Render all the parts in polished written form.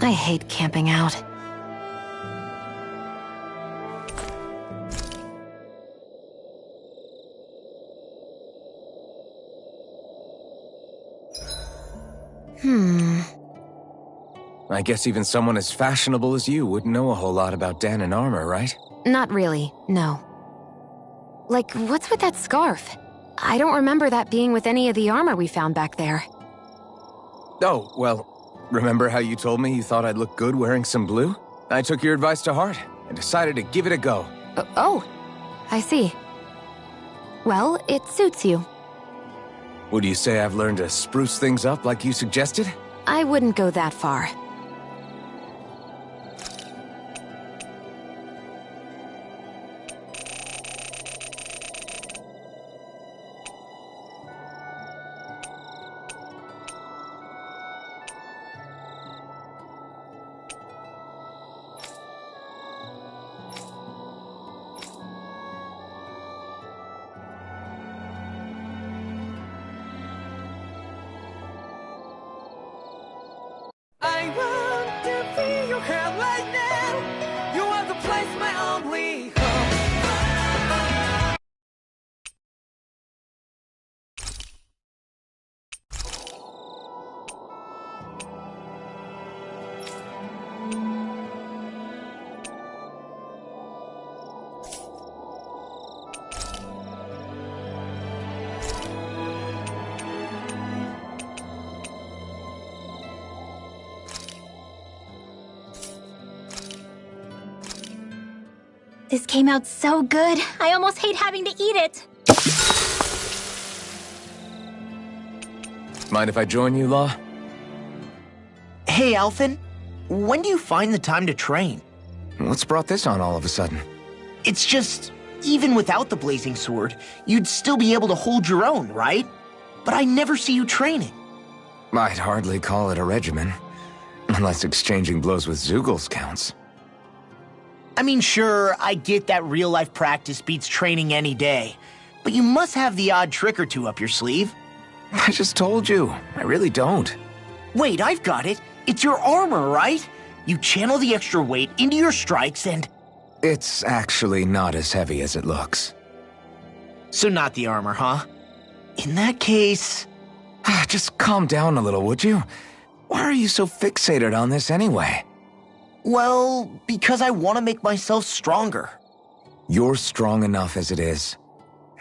I hate camping out. I guess even someone as fashionable as you wouldn't know a whole lot about Dan and armor, right? Not really, no. Like, what's with that scarf? I don't remember that being with any of the armor we found back there. Oh, well, remember how you told me you thought I'd look good wearing some blue? I took your advice to heart and decided to give it a go. Oh, I see. Well, it suits you. Would you say I've learned to spruce things up like you suggested? I wouldn't go that far. I want to feel your hand right now. You are the place, my only home. This came out so good, I almost hate having to eat it. Mind if I join you, Law? Hey, Alphen. When do you find the time to train? What's brought this on all of a sudden? It's just, even without the blazing sword, you'd still be able to hold your own, right? But I never see you training. I'd hardly call it a regimen. Unless exchanging blows with Zeugles counts. I mean, sure, I get that real-life practice beats training any day. But you must have the odd trick or two up your sleeve. I just told you, I really don't. Wait, I've got it. It's your armor, right? You channel the extra weight into your strikes and... It's actually not as heavy as it looks. So not the armor, huh? In that case... Just calm down a little, would you? Why are you so fixated on this anyway? Well, because I want to make myself stronger. You're strong enough as it is.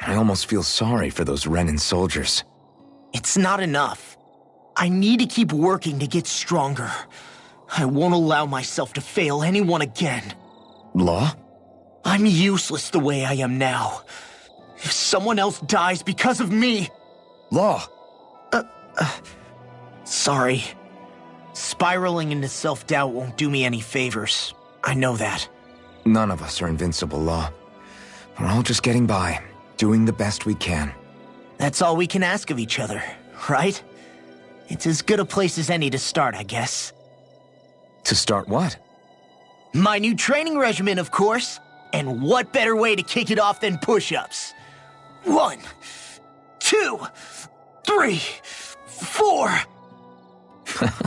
I almost feel sorry for those Renan soldiers. It's not enough. I need to keep working to get stronger. I won't allow myself to fail anyone again. Law? I'm useless the way I am now. If someone else dies because of me... Law! Sorry. Spiraling into self-doubt won't do me any favors. I know that. None of us are invincible, Law. We're all just getting by, doing the best we can. That's all we can ask of each other, right? It's as good a place as any to start, I guess. To start what? My new training regimen, of course. And what better way to kick it off than push-ups? 1, 2, 3, 4...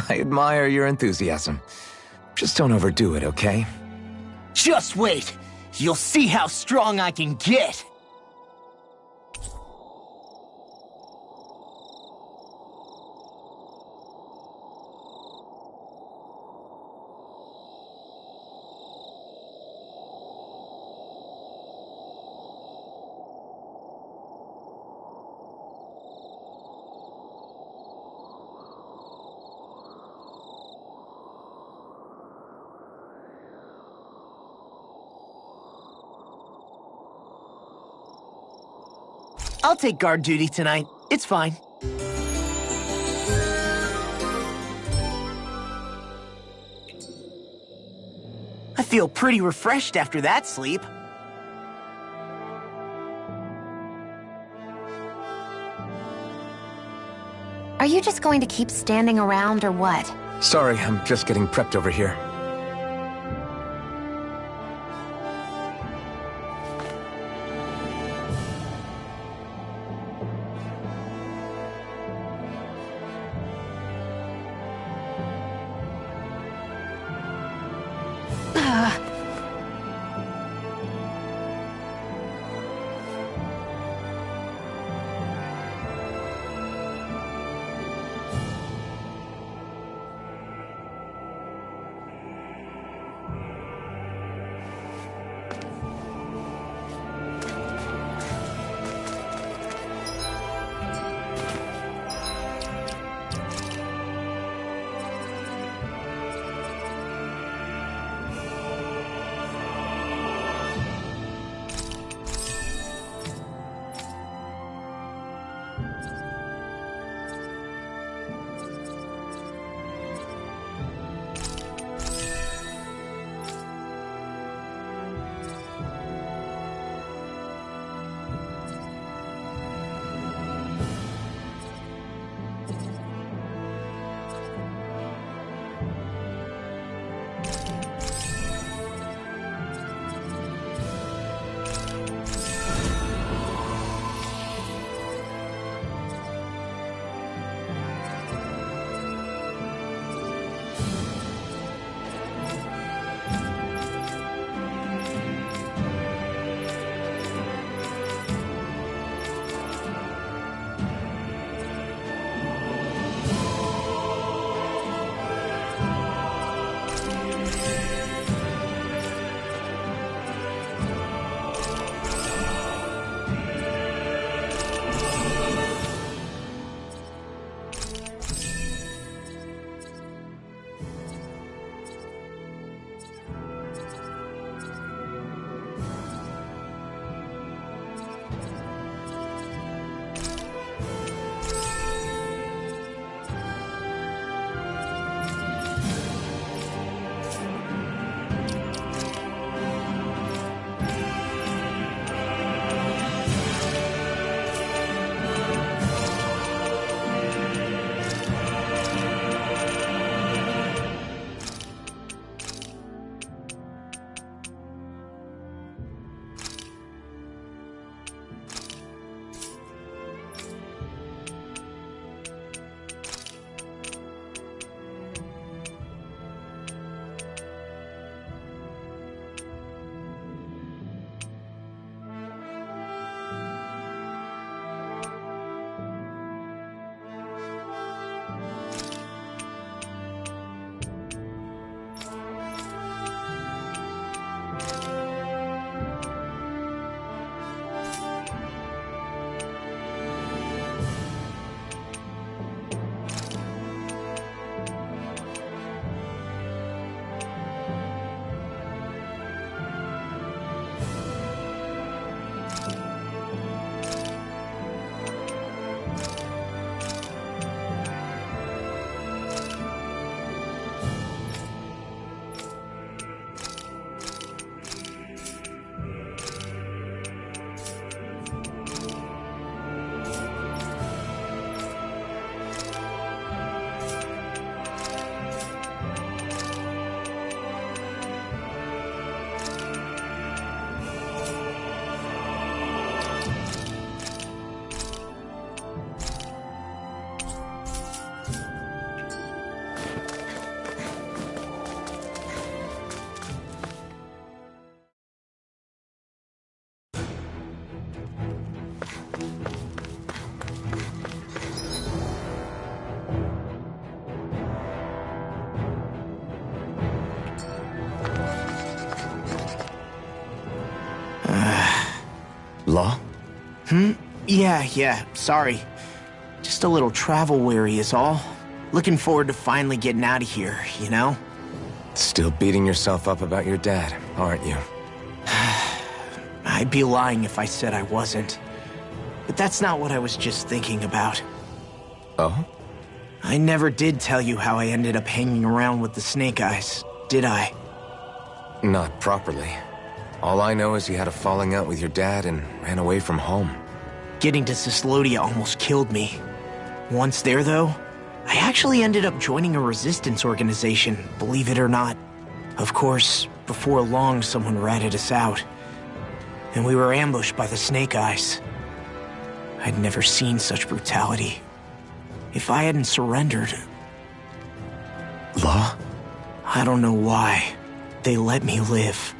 I admire your enthusiasm. Just don't overdo it, okay? Just wait. You'll see how strong I can get. I'll take guard duty tonight. It's fine. I feel pretty refreshed after that sleep. Are you just going to keep standing around or what? Sorry, I'm just getting prepped over here. Yeah, sorry. Just a little travel weary is all. Looking forward to finally getting out of here, you know? Still beating yourself up about your dad, aren't you? I'd be lying if I said I wasn't. But that's not what I was just thinking about. Oh? I never did tell you how I ended up hanging around with the Snake Eyes, did I? Not properly. All I know is you had a falling out with your dad and ran away from home. Getting to Cislodia almost killed me. Once there, though, I actually ended up joining a resistance organization, believe it or not. Of course, before long, someone ratted us out. And we were ambushed by the Snake Eyes. I'd never seen such brutality. If I hadn't surrendered... Law? I don't know why. They let me live.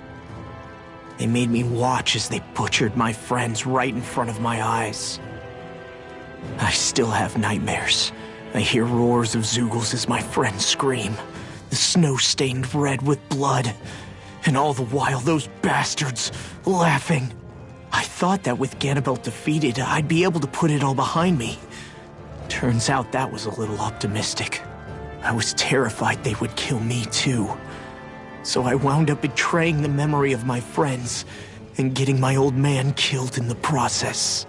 They made me watch as they butchered my friends right in front of my eyes. I still have nightmares. I hear roars of Zeugles as my friends scream. The snow stained red with blood. And all the while, those bastards laughing. I thought that with Ganabelt defeated, I'd be able to put it all behind me. Turns out that was a little optimistic. I was terrified they would kill me too. So I wound up betraying the memory of my friends and getting my old man killed in the process.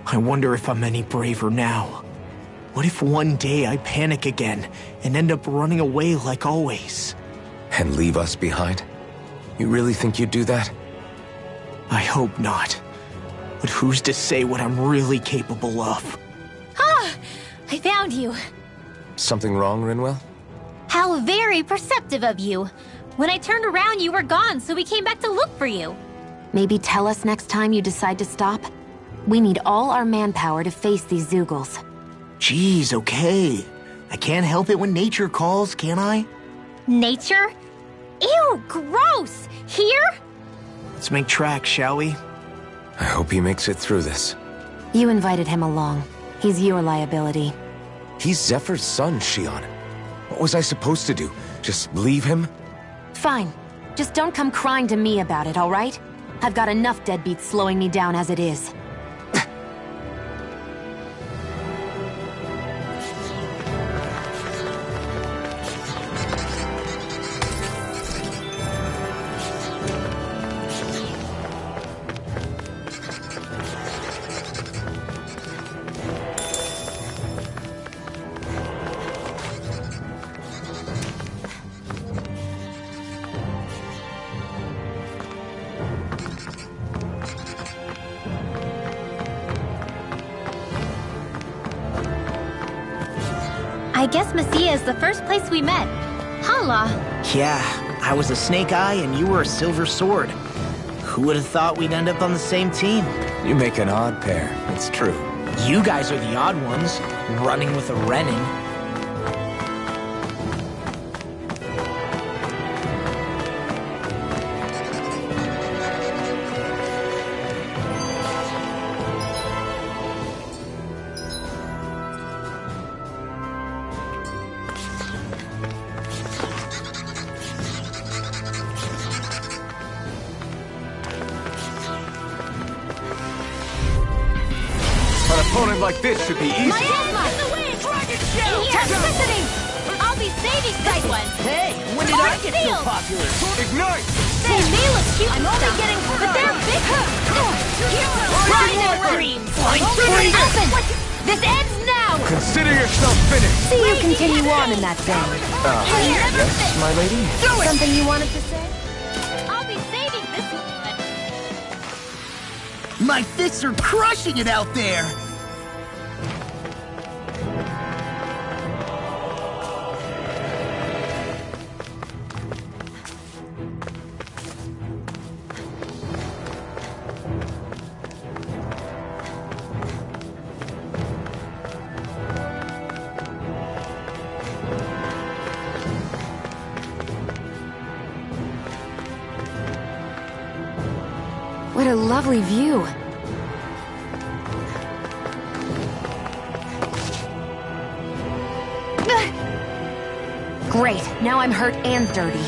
I wonder if I'm any braver now. What if one day I panic again and end up running away like always? And leave us behind? You really think you'd do that? I hope not. But who's to say what I'm really capable of? Ah! I found you. Something wrong, Rinwell? How very perceptive of you. When I turned around, you were gone, so we came back to look for you. Maybe tell us next time you decide to stop? We need all our manpower to face these Zeugles. Jeez, okay. I can't help it when nature calls, can I? Nature? Ew, gross! Here? Let's make tracks, shall we? I hope he makes it through this. You invited him along. He's your liability. He's Zephyr's son, Shion. What was I supposed to do? Just leave him? Fine. Just don't come crying to me about it, all right? I've got enough deadbeats slowing me down as it is. I guess Messia is the first place we met. Hala. Yeah, I was a Snake Eye and you were a Silver Sword. Who would have thought we'd end up on the same team? You make an odd pair, it's true. You guys are the odd ones, running with a Renin. An opponent like this should be easy. Miasma! In the wind! Dragon Shell! Electricity! I'll be saving this one! Hey, when did I get so popular? Ignite! They may look cute I'm only getting but they're big! Rhino dreams! Open! This ends now! Consider yourself finished! See you continue on in that vein. Yes, my lady? Something you wanted to say? I'll be saving this one! My fists are crushing it out there! What a lovely view. Great, now I'm hurt and dirty.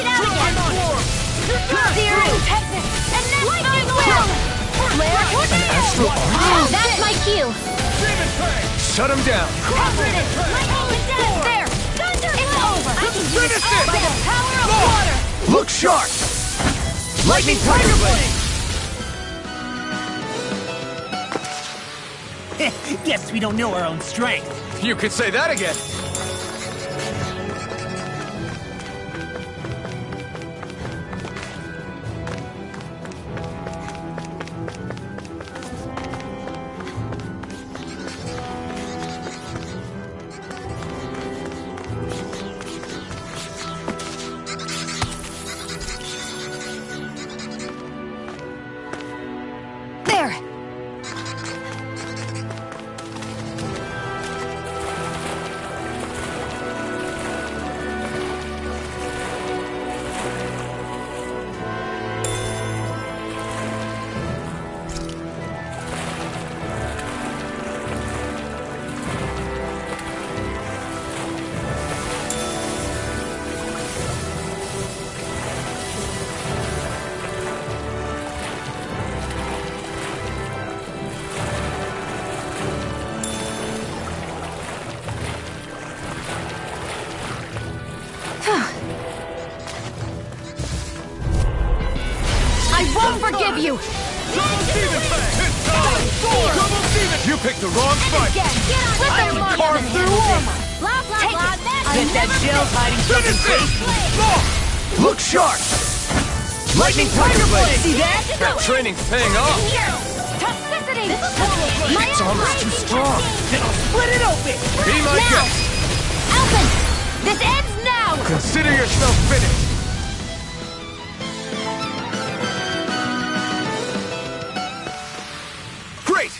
launch it out again! Searing Tempest! And then Lightning Will! Flare Tornado! That's my cue! Shut him down! Confident! Lightning Condemn! There! Thunder! It's over! I can use Finish it all it! by the power of water! Look sharp! Lightning Tiger Blade! Guess we don't know our own strength. You could say that again! There! I won't forgive you! You picked the wrong fight! Let them mark carve through armor! Blah, blah, Take blah, it. that's Bet that shell's hiding something crazy. Look sharp! Lightning Tiger Blade! See that? That training's paying off! Toxicity! It's almost too strong! Then I'll split it open. Be my Now! guest! Alvin! This ends now! Consider yourself finished! Great!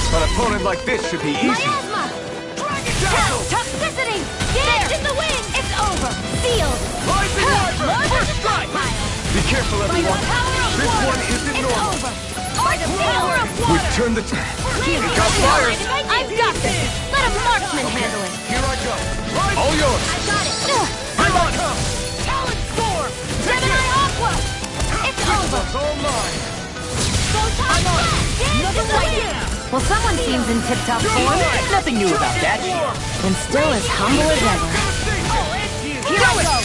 An opponent like this should be easy. Miasma! Hell! Toxicity! There! In the wind! It's over! Sealed! Be careful, everyone. This one isn't normal. Over! By the power of We've water! turned the... We've got fires! I've got this! Let a marksman handle it! Here I go. All yours. I got it! Here I come. Talon Storm! Gemini Aqua! It's over! It's all mine. I'm on! Nothing like it! Well, someone seems in tip-top form. Nothing new about that. And still as humble as ever. Here I go!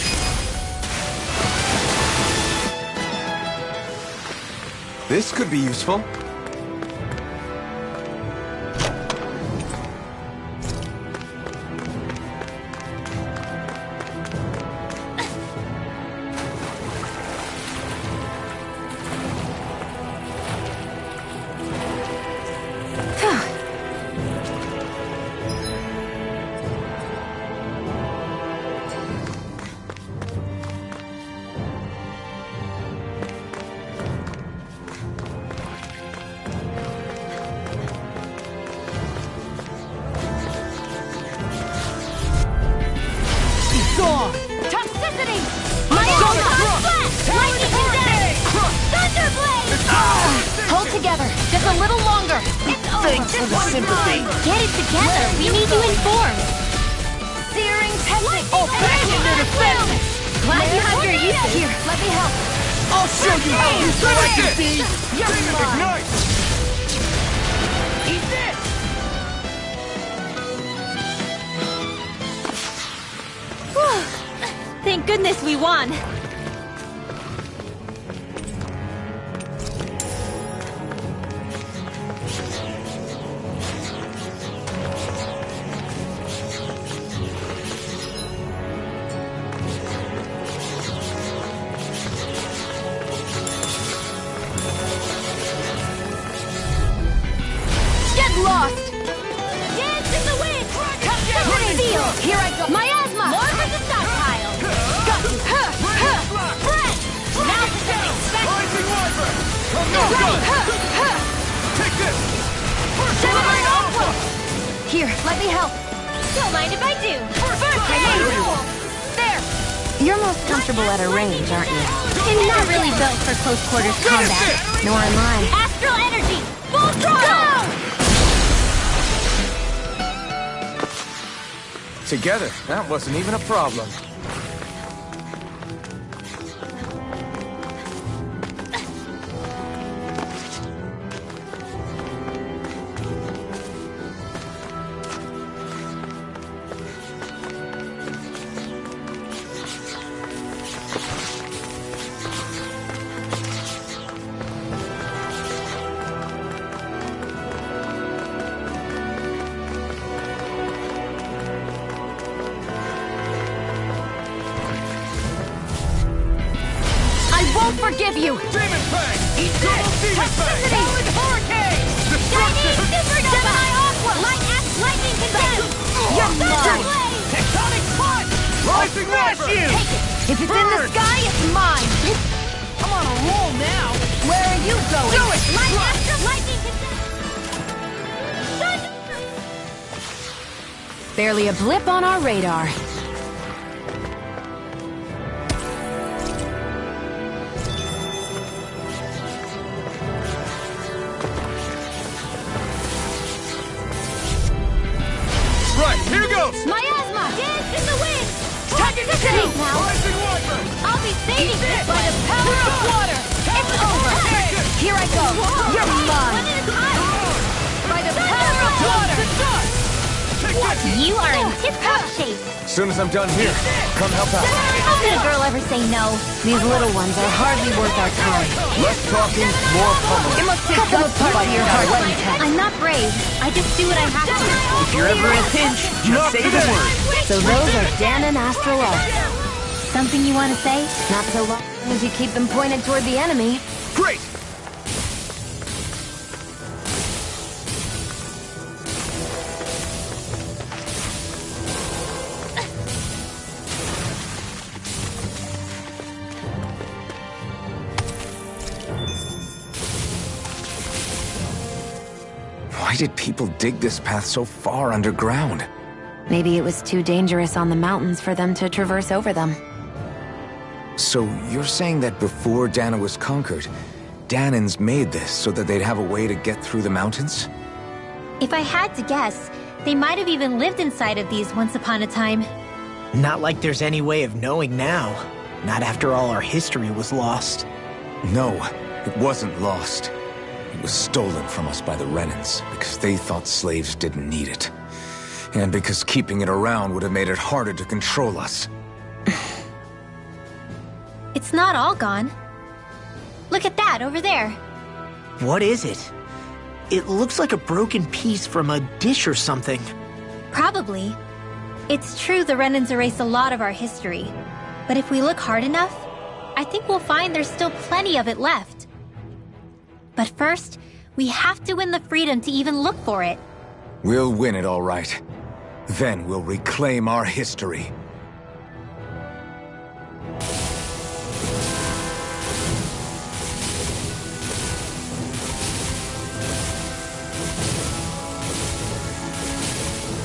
This could be useful. on! Toxicity! My Lightning Lightning Thunderblade! Hold together, just a little longer. It's over. Thanks for the sympathy. Get it together. We need you informed. Searing technique. Oh, back in their defense! Glad you have your uses. Here, let me help. I'll show you how you like it, B! You're mine. Ignite! Eat this! Thank goodness we won. Get lost! Dance in the wind! Seal! Here I go! Miasma! More for the stockpile! Got you! Bread! Now for something special! Rising Wyvern! Take this! Gemini Aqua! Here, let me help. Don't mind if I do. First aid! There! You're most comfortable at a range, aren't you? I'm not really built for close quarters combat. Nor am I. Astral energy! Full throttle! Together, that wasn't even a problem. Won't forgive you! Demon Fang! Eat Double this! Demon Fang! Solid hurricane! Destruction! Gemini Aqua! Lightning condemned! You're mine! Tectonic punch! Rising Wyvern! Take it! If it's in the sky, it's mine! I'm on a roll now! Where are you going? Do it! Lightning Barely a blip on our radar. Right, here goes! Miasma! Dance in the wind! Toxicity! Now, Rising Wyvern! I'll be saving this by the power of water! It's over! Here I go! You're mine! One at a time! By the power of water! You are in tip-top shape. As soon as I'm done here, come help out. How could a girl ever say no? These little ones are hardly worth our time. Less talking, more pummeling. It must take guts to fight your heart content. I'm not brave. I just do what I have to. If you're ever in a pinch, just say the word. So those are Dan and Astral Arts. Something you want to say? Not so long as you keep them pointed toward the enemy. Great! Why did people dig this path so far underground? Maybe it was too dangerous on the mountains for them to traverse over them. So you're saying that before Dana was conquered, Danans made this so that they'd have a way to get through the mountains? If I had to guess, they might have even lived inside of these once upon a time. Not like there's any way of knowing now. Not after all our history was lost. No, it wasn't lost. It was stolen from us by the Renans, because they thought slaves didn't need it. And because keeping it around would have made it harder to control us. It's not all gone. Look at that over there. What is it? It looks like a broken piece from a dish or something. Probably. It's true the Renans erased a lot of our history. But if we look hard enough, I think we'll find there's still plenty of it left. But first, we have to win the freedom to even look for it. We'll win it all right. Then we'll reclaim our history.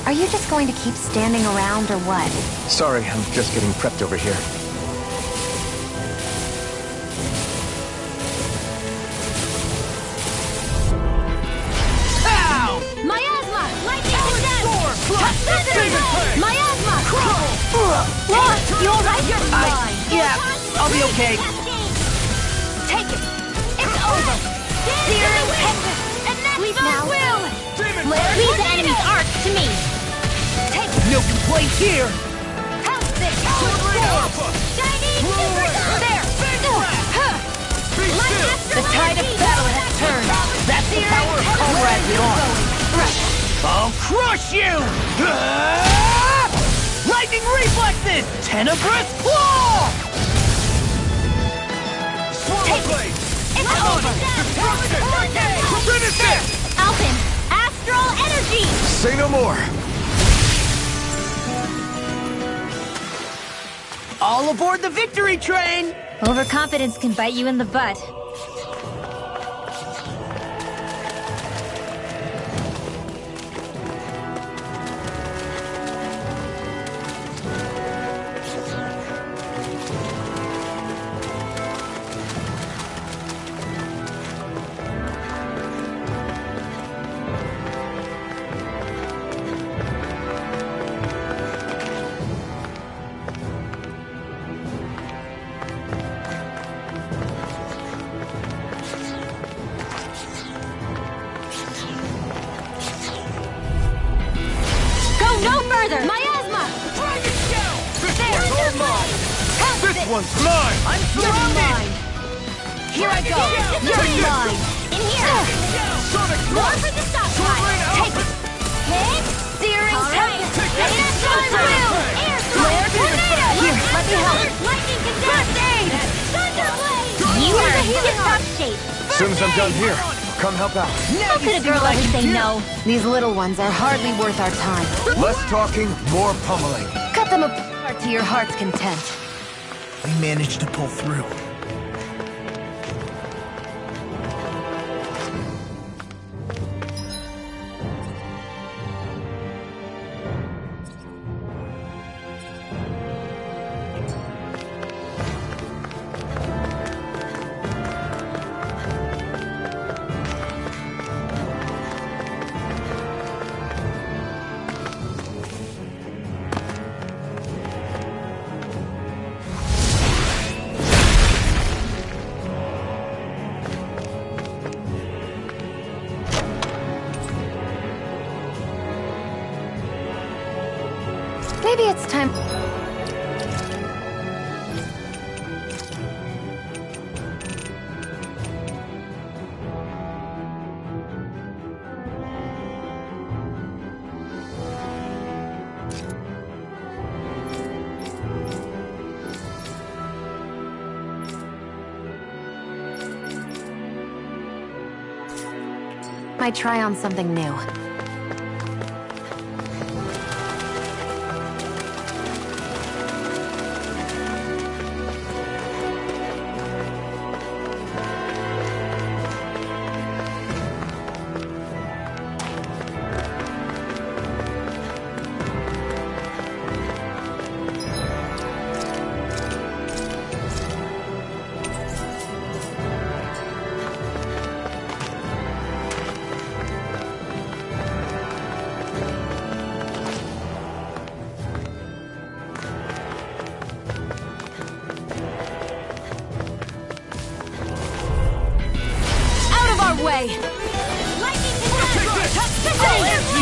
Are you just going to keep standing around or what? Sorry, I'm just getting prepped over here. Ow! Miasma! Lightning condensed! Demon Plague! Miasma! Crumble! What? You alright? You're fine! Yeah, I'll be okay. Take it! It's over! Searing Tempest! And that's now will! Demon Leave the enemy's arc to me! Take it! No complaints here. Help this! Sword Alpha! Chinese super there! The tide of battle has turned. That's the power of Comrade Beyond. I'll crush you! Lightning reflexes! Tenebrous claw! Sword Blade! It's over! Destruction! Finish it! Alpin! Astral energy! Say no more! All aboard the victory train! Overconfidence can bite you in the butt. No further! Miasma! Dragon Shell! This There! one's all mine! Help This one's mine! I'm You're surrounded! mine! Here I go! Shell! You're Take it! mine! In here! Sonic More Thrust! for the stockpile! Sword Take Alpha! it! Hit! Searing Tempest! Take it! And that's Demon will! Plague! Air Flare thrust! Tornado! Here, let me help. Lightning condensed! First aid! Thunderblade! You are in tip-top shape! As soon as I'm done here, I'll come help out. How could a girl ever say no? These little ones are hardly worth our time. Less talking, more pummeling. Cut them apart to your heart's content. We managed to pull through. Maybe it's time... Might try on something new. Way. Lightning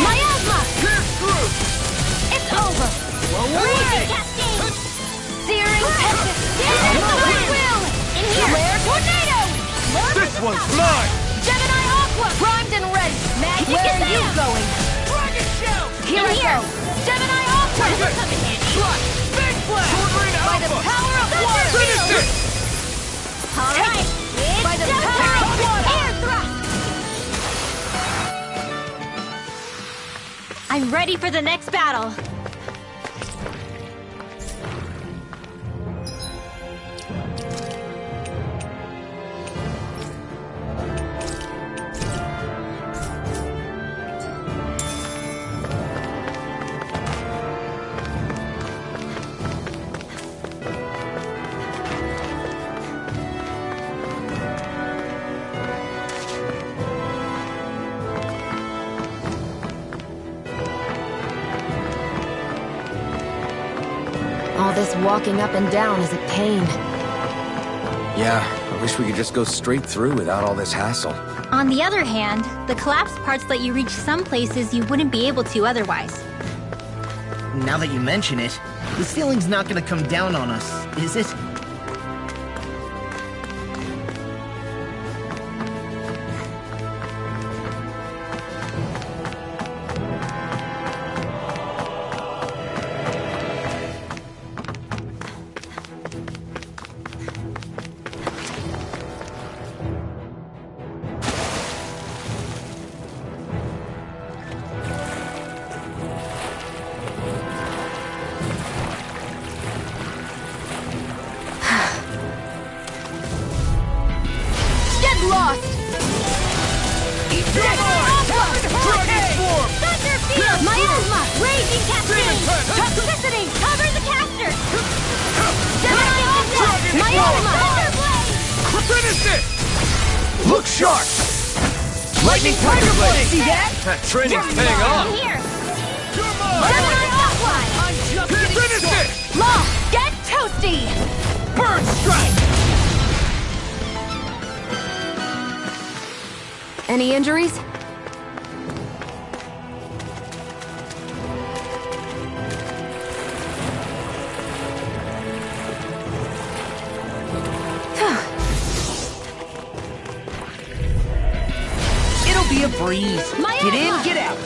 Miasma! Pierce through! It's over! Raging Cascade! Searing Tempest! Will! In here! Flare Tornado! This one's mine! Gemini Aqua! Primed and ready! Magic Where are you going? Dragon Shell! Here I go! Gemini Aqua! Take it! Come in handy! Thrust! Big Blast! Sword By the Alpha! power of water! Finish it! Alright! By the power of water! Air thrust! I'm ready for the next battle. All this walking up and down is a pain. Yeah, I wish we could just go straight through without all this hassle. On the other hand, the collapsed parts let you reach some places you wouldn't be able to otherwise. Now that you mention it, the ceiling's not gonna come down on us, is it? Lost! Thunderfield! Miasma! Raging Cascade! Toxicity! Cover the caster! Gemini Aqua! Miasma! Thunderblade! Finish it! Look sharp! Lightning Tiger Blade! See that? That training's paying off! Here! You're mine! Gemini Aqua! I'm just getting Finish started! it! Law! Get toasty! Bird strike! Any injuries? It'll be a breeze. Get in, Miasma! get out.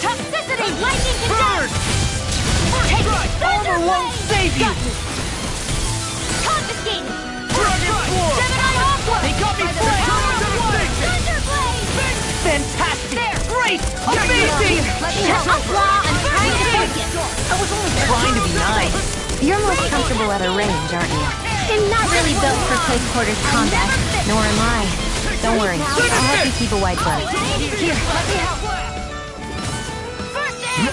Toxicity! Lightning Bird! conduct! Take Armor won't save you. Confiscated! Dragon Form! Gemini Aqua! They got me By the flanked! power of Devastation! Thunderblade! Fantastic. There. Great. Let me Amazing. help. Law, I'm trying to focus. I was only trying to be nice. You're most comfortable at a range, aren't you? I'm not really built for close quarters combat. Nor am I. Don't worry. I'll help you keep a wide berth. Here, let me help. First aid!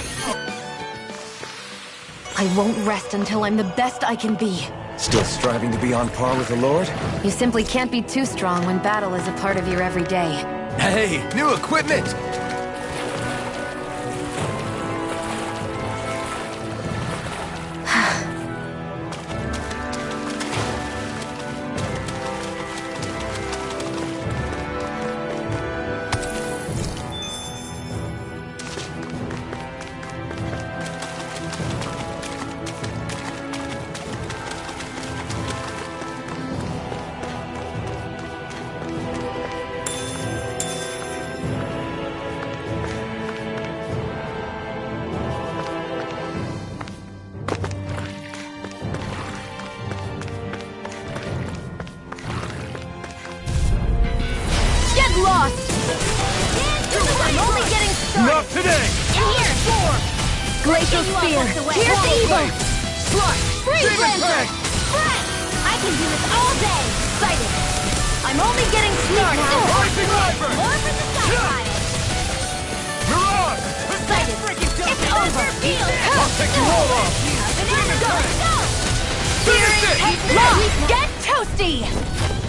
I won't rest until I'm the best I can be. Still striving to be on par with the Lord? You simply can't be too strong when battle is a part of your everyday. Hey, new equipment! Get lost! I'm only getting started. Not today! In here! Glacial Spear! Here's evil! Slice! Freeze Demon Lancer! Fang! Fresh! I can do this all day! Sighted! I'm only getting started! Rising Viper! More for the stockpile! Mirage! Sighted! It's over! I'll take you all off! Go! Go! Finish it! Law! Get toasty!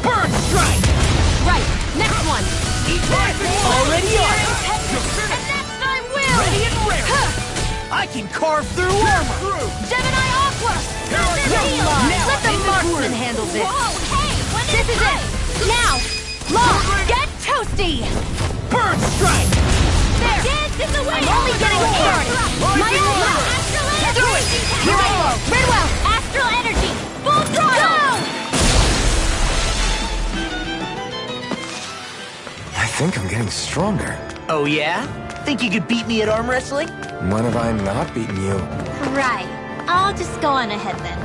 Bird strike! Right! Next one! Already on. And next I will! Ready and rare. I can carve through armor. Gemini Aqua! come! Now Let the in the marksman groove. handle this! Whoa, hey! When this is it! Now! Law! Get toasty! Bird strike. There! Dance in the wind! I'm only getting started! Miasma! Astral energy! Do it. Here I go! Redwell! Astral energy! Full throttle! Go! I think I'm getting stronger. Oh yeah? Think you could beat me at arm wrestling? When have I not beaten you? Right. I'll just go on ahead then.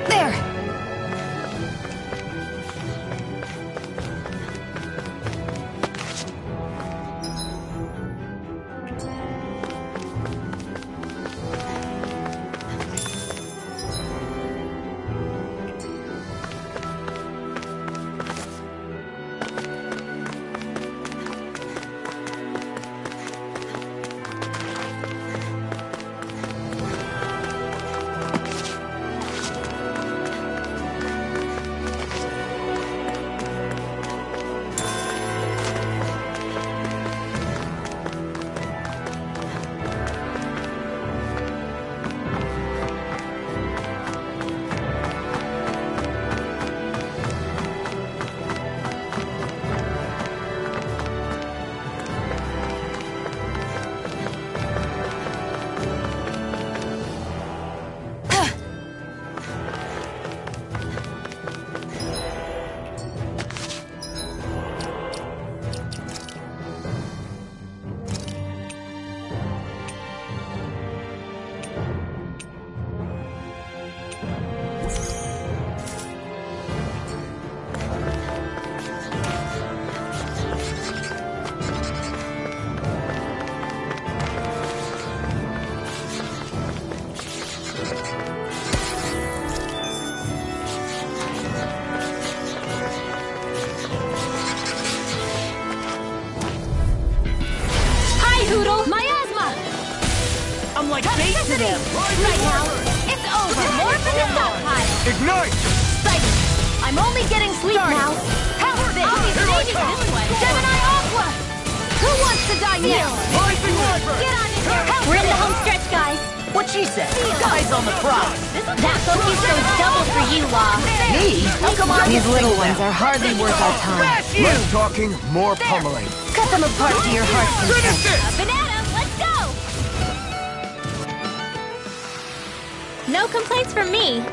There! like bait to them! Right now, it's over! More for the stockpile! Ignite! Exciting! I'm only getting started! Now, how's this? I'll be saving this one! Gemini Aqua! Who wants to die next? Rising Wyvern! Get on in there! Help We're in the me. home stretch, guys. What she said? Guys on the prize! That focus goes double for you, Law. Me? How come I These get little things ones now? are hardly worth our time. Smash you! Less talking, more pummeling. Cut them apart to your heart's Finish content. this! Banana, let's go! No complaints from me.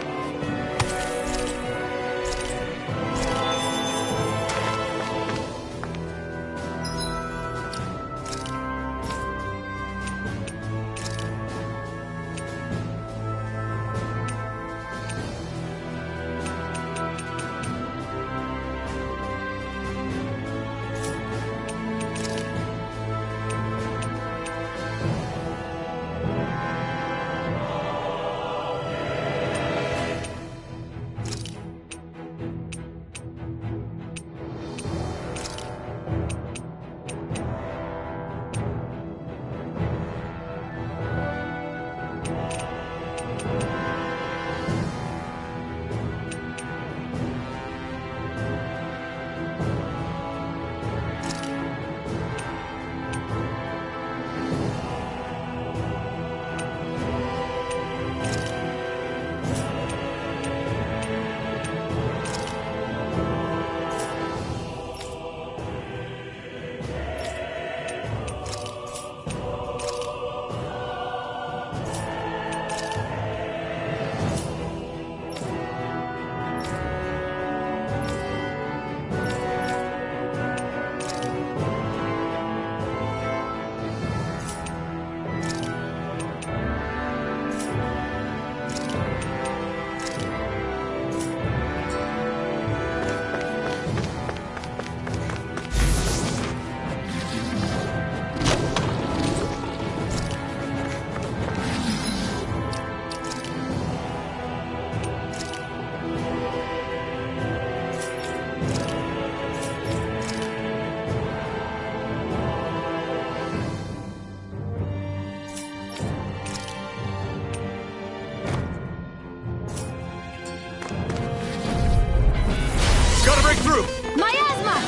Through! Miasma!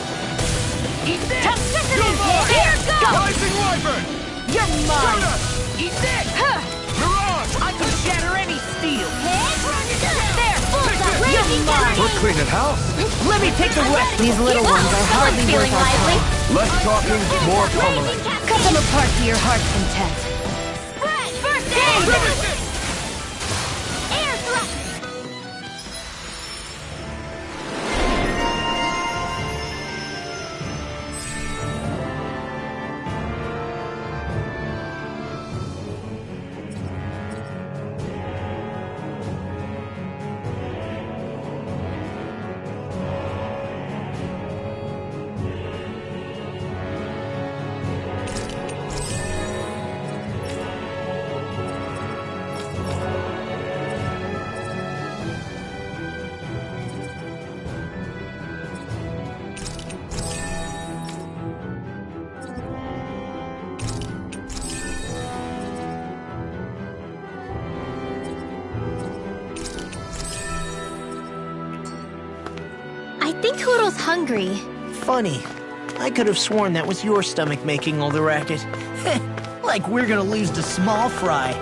Eat this! Toxicity! Good Here goes! Rising Wyvern! You're mine! Shooter! Eat this! Mirage! I can shatter any steel! There, bullseye! You're mine! We're cleaning house. Let me take the rest! These little ones are hardly worth our lively. time. Less talking, more pummeling. Cut them apart to your heart's content. Spread! First aid! Finish it! Air thrust! I think Hoodle's hungry. Funny. I could have sworn that was your stomach making all the racket. Like we're gonna lose to small fry.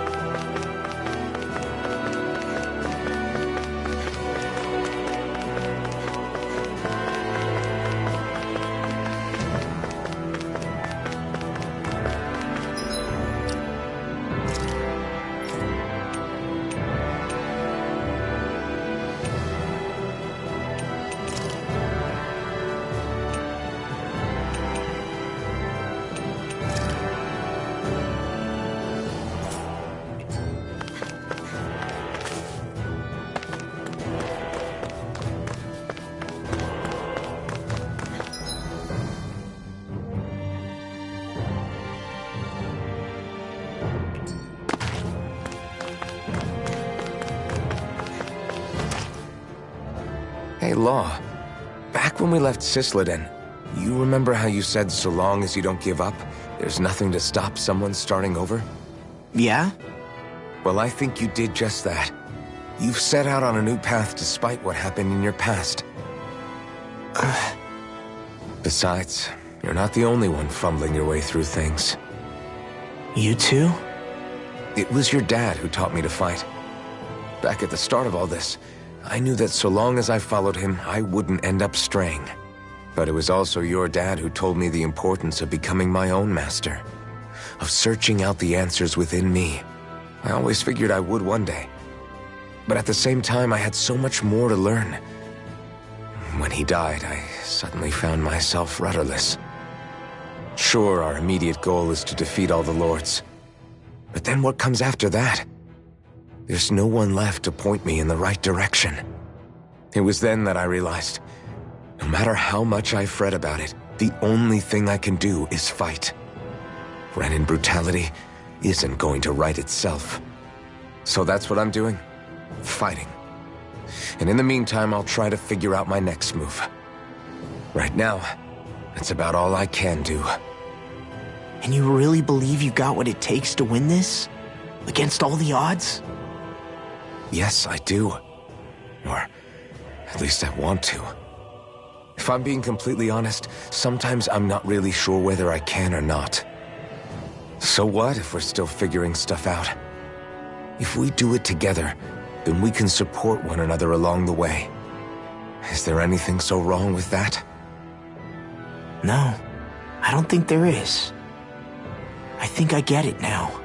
Hey, Law. Back when we left Cisleden, you remember how you said so long as you don't give up, there's nothing to stop someone starting over? Yeah? Well, I think you did just that. You've set out on a new path despite what happened in your past. Besides, you're not the only one fumbling your way through things. You too? It was your dad who taught me to fight. Back at the start of all this, I knew that so long as I followed him, I wouldn't end up straying. But it was also your dad who told me the importance of becoming my own master, of searching out the answers within me. I always figured I would one day. But at the same time, I had so much more to learn. When he died, I suddenly found myself rudderless. Sure, our immediate goal is to defeat all the lords. But then what comes after that? There's no one left to point me in the right direction. It was then that I realized, no matter how much I fret about it, the only thing I can do is fight. Renin brutality isn't going to right itself. So that's what I'm doing. Fighting. And in the meantime, I'll try to figure out my next move. Right now, that's about all I can do. And you really believe you got what it takes to win this? Against all the odds? Yes, I do. Or at least I want to. If I'm being completely honest, sometimes I'm not really sure whether I can or not. So what if we're still figuring stuff out? If we do it together, then we can support one another along the way. Is there anything so wrong with that? No, I don't think there is. I think I get it now.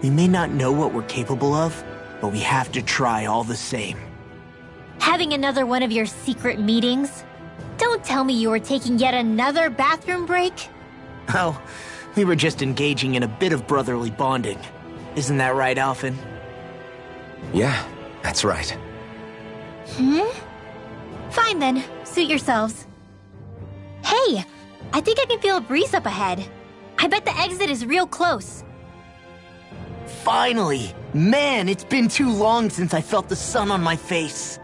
We may not know what we're capable of, but we have to try all the same. Having another one of your secret meetings? Don't tell me you were taking yet another bathroom break? Oh, we were just engaging in a bit of brotherly bonding. Isn't that right, Alphen? Yeah, that's right. Fine then, suit yourselves. Hey, I think I can feel a breeze up ahead. I bet the exit is real close. Finally! Man, it's been too long since I felt the sun on my face.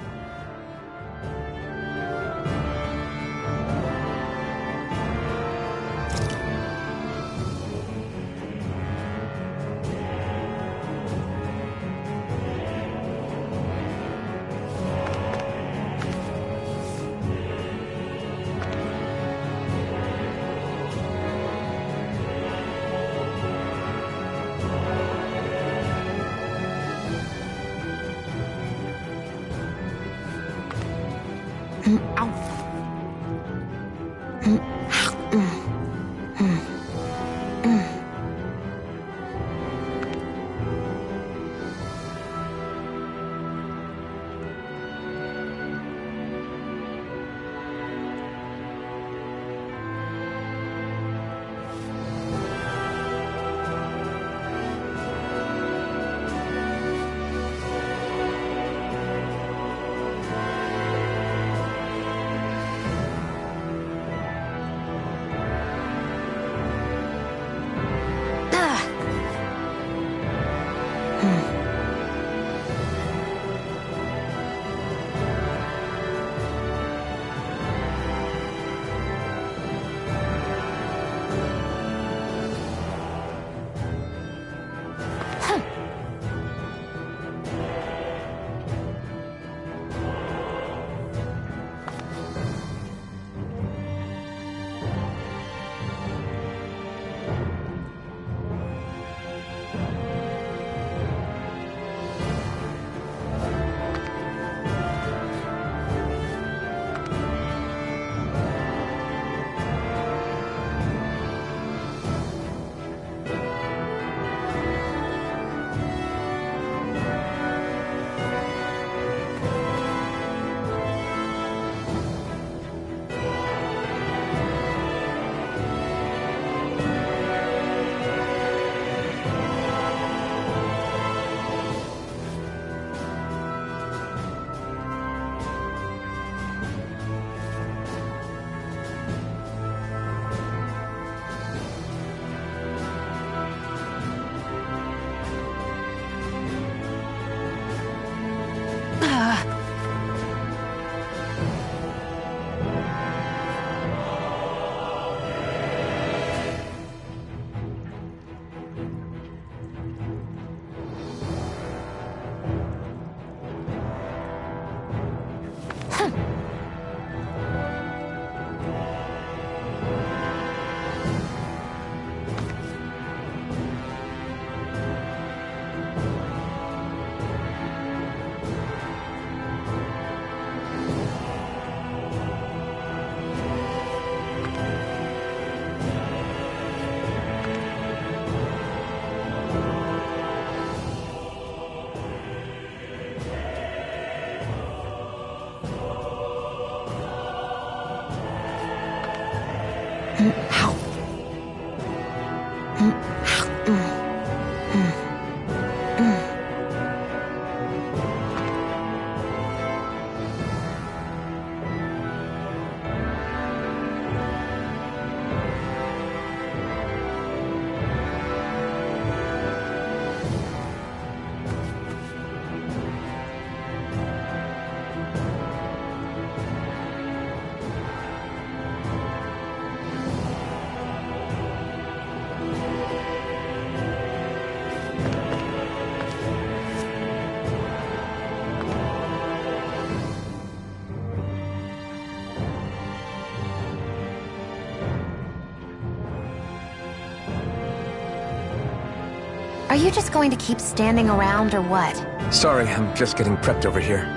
Are you just going to keep standing around or what? Sorry, I'm just getting prepped over here.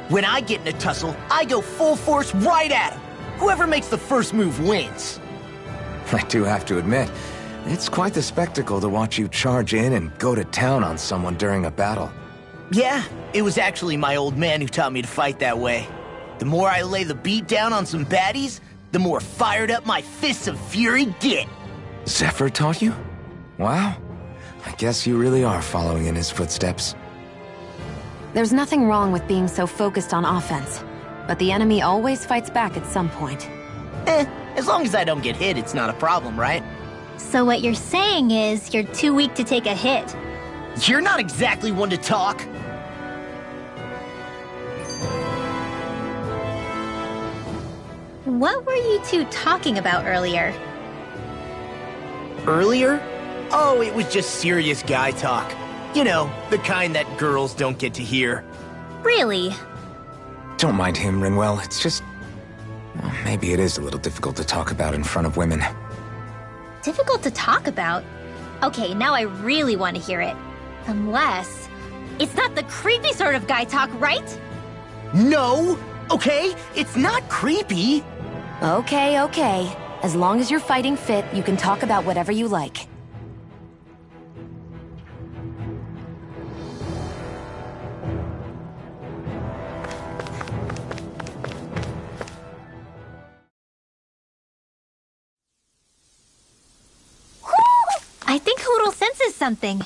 When I get in a tussle, I go full force right at him. Whoever makes the first move wins. I do have to admit, it's quite the spectacle to watch you charge in and go to town on someone during a battle. Yeah, it was actually my old man who taught me to fight that way. The more I lay the beat down on some baddies, the more fired up my fists of fury get. Zephyr taught you? Wow. I guess you really are following in his footsteps. There's nothing wrong with being so focused on offense, but the enemy always fights back at some point. As long as I don't get hit, it's not a problem, right? So what you're saying is you're too weak to take a hit. You're not exactly one to talk. What were you two talking about earlier? Earlier? Oh, it was just serious guy talk. You know, the kind that girls don't get to hear. Really? Don't mind him, Rinwell. It's just... well, maybe it is a little difficult to talk about in front of women. Difficult to talk about? Okay, now I really want to hear it. Unless... it's not the creepy sort of guy talk, right? No! Okay? It's not creepy! Okay, okay. As long as you're fighting fit, you can talk about whatever you like. I think Hoodle senses something.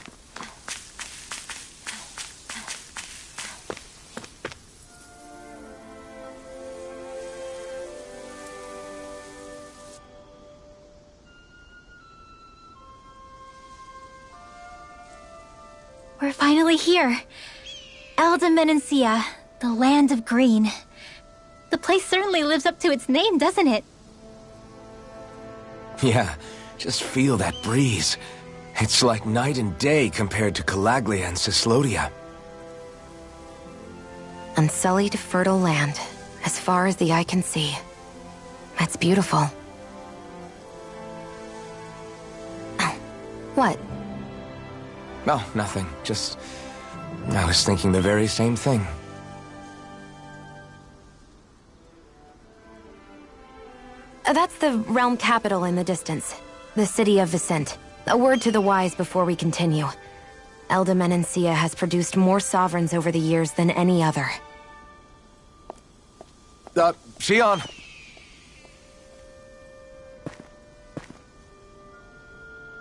We're finally here. Elda, the land of green. The place certainly lives up to its name, doesn't it? Yeah, just feel that breeze. It's like night and day compared to Calaglia and Cyslodia. Unsullied, fertile land, as far as the eye can see. That's beautiful. Oh, what? Oh, nothing. Just... I was thinking the very same thing. That's the realm capital in the distance. The city of Vicent. A word to the wise before we continue. Elda Menancia has produced more sovereigns over the years than any other. Shion!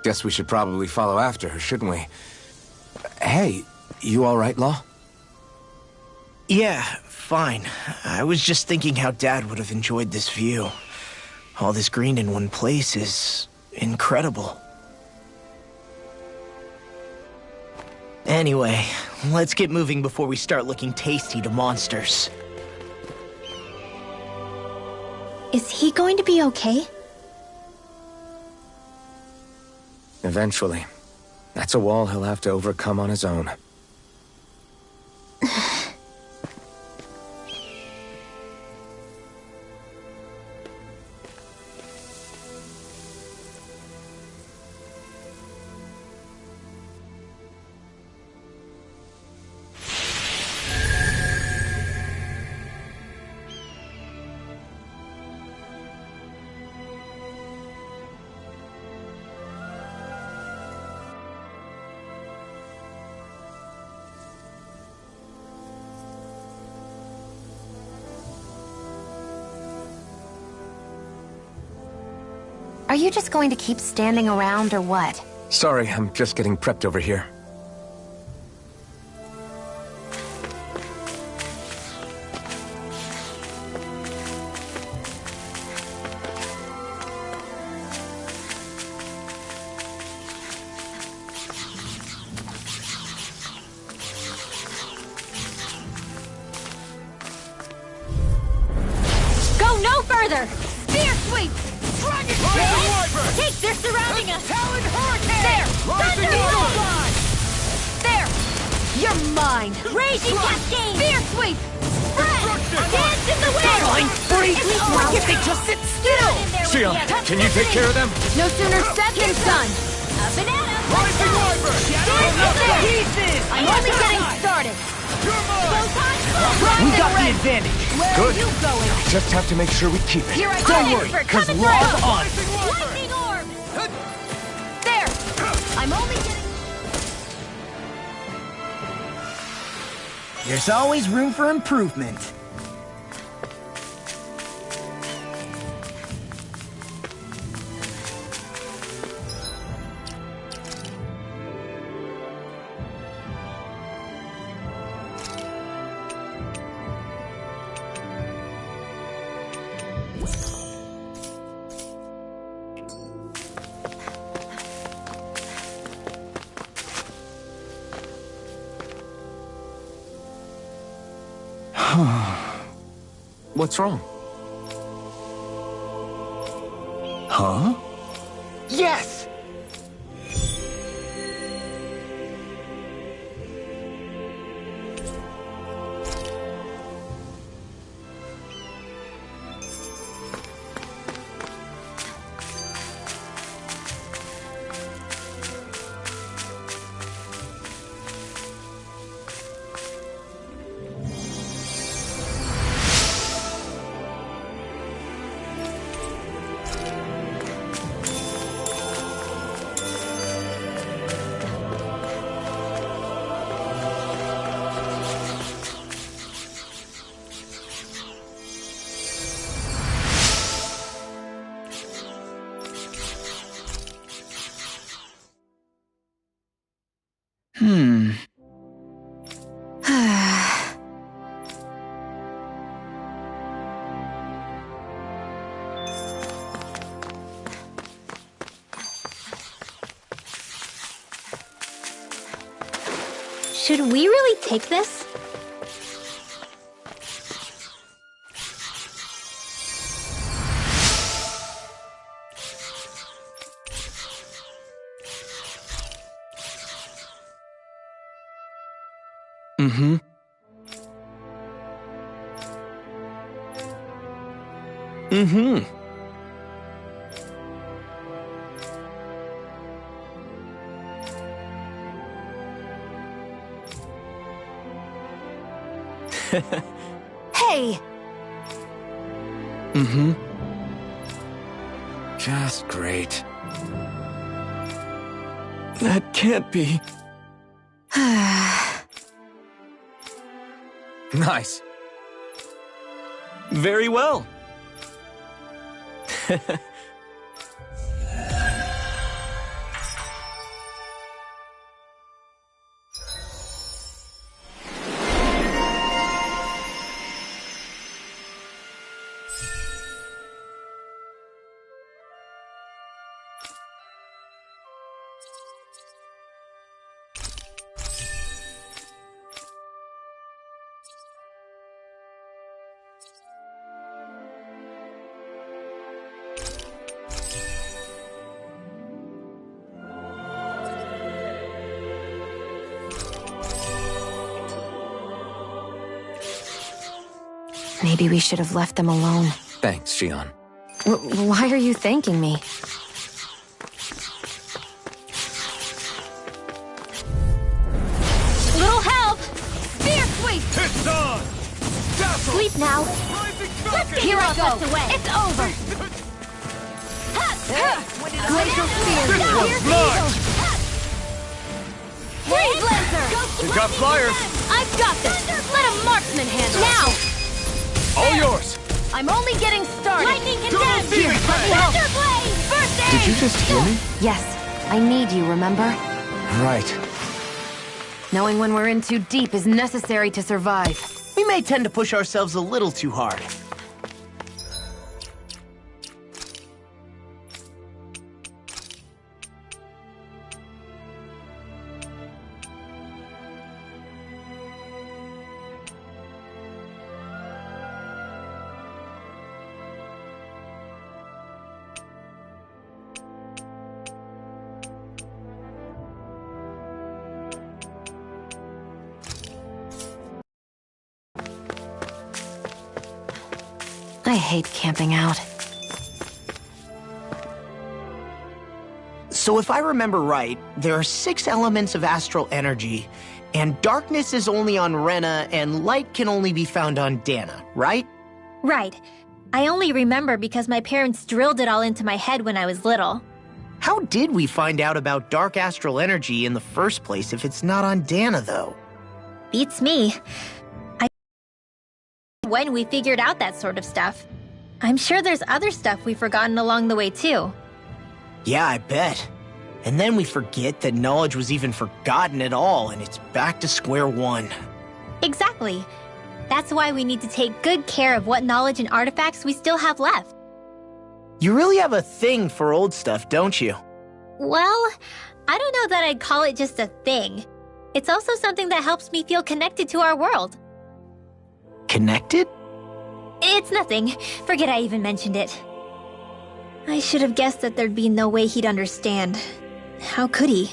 Guess we should probably follow after her, shouldn't we? Hey, you alright, Law? Yeah, fine. I was just thinking how Dad would have enjoyed this view. All this green in one place is incredible. Anyway, let's get moving before we start looking tasty to monsters. Is he going to be okay? Eventually. That's a wall he'll have to overcome on his own. Are you just going to keep standing around, or what? Sorry, I'm just getting prepped over here. Go no further! Spear sweep! Take, they're surrounding us! Talon Hurricane! There! Rising Thunderbolt! Hurricane! There! You're mine! Raging Cascade! Spear sweep! Spread! Dance in the wind! Fine, freeze! It's If they just sit still! Sia, can you take care of them? No sooner said than done! A banana! Rising Wyvern! Dance in the Pieces! I'm only getting started! You're mine! We got the advantage! Good. You going? Just have to make sure we keep it. Here I Don't go! worry, Expert, cause coming log through. on! Rising Wyvern! Lightning orb! There! I'm only getting... There's always room for improvement. What's wrong? Huh? Yes! Should we really take this? Mm-hmm. Mm-hmm. Hey! Mm-hmm. Just great. That can't be. Nice. Very well. Maybe we should have left them alone. Thanks, Shion. Why are you thanking me? Little help! Spear sweep! It's on! Dazzle! Sleep now. Rising Falcon! Here I go. Away. It's over. Glacial spear. This one's mine! Freeze laser. We've got flyers! I've got this. Let a marksman handle it. Now. All yours! I'm only getting started. Lightning Double condemned! Phoenix let me help. Thunderblade! First aid. Did you just hear me? Yes. I need you, remember? Right. Knowing when we're in too deep is necessary to survive. We may tend to push ourselves a little too hard. I hate camping out. So if I remember right, there are 6 elements of astral energy, and darkness is only on Rena, and light can only be found on Dana, right? Right. I only remember because my parents drilled it all into my head when I was little. How did we find out about dark astral energy in the first place if it's not on Dana, though? Beats me. When we figured out that sort of stuff. I'm sure there's other stuff we've forgotten along the way, too. Yeah, I bet. And then we forget that knowledge was even forgotten at all, and it's back to square one. Exactly. That's why we need to take good care of what knowledge and artifacts we still have left. You really have a thing for old stuff, don't you? Well, I don't know that I'd call it just a thing. It's also something that helps me feel connected to our world. Connected? It's nothing. Forget I even mentioned it. I should have guessed that there'd be no way he'd understand. How could he?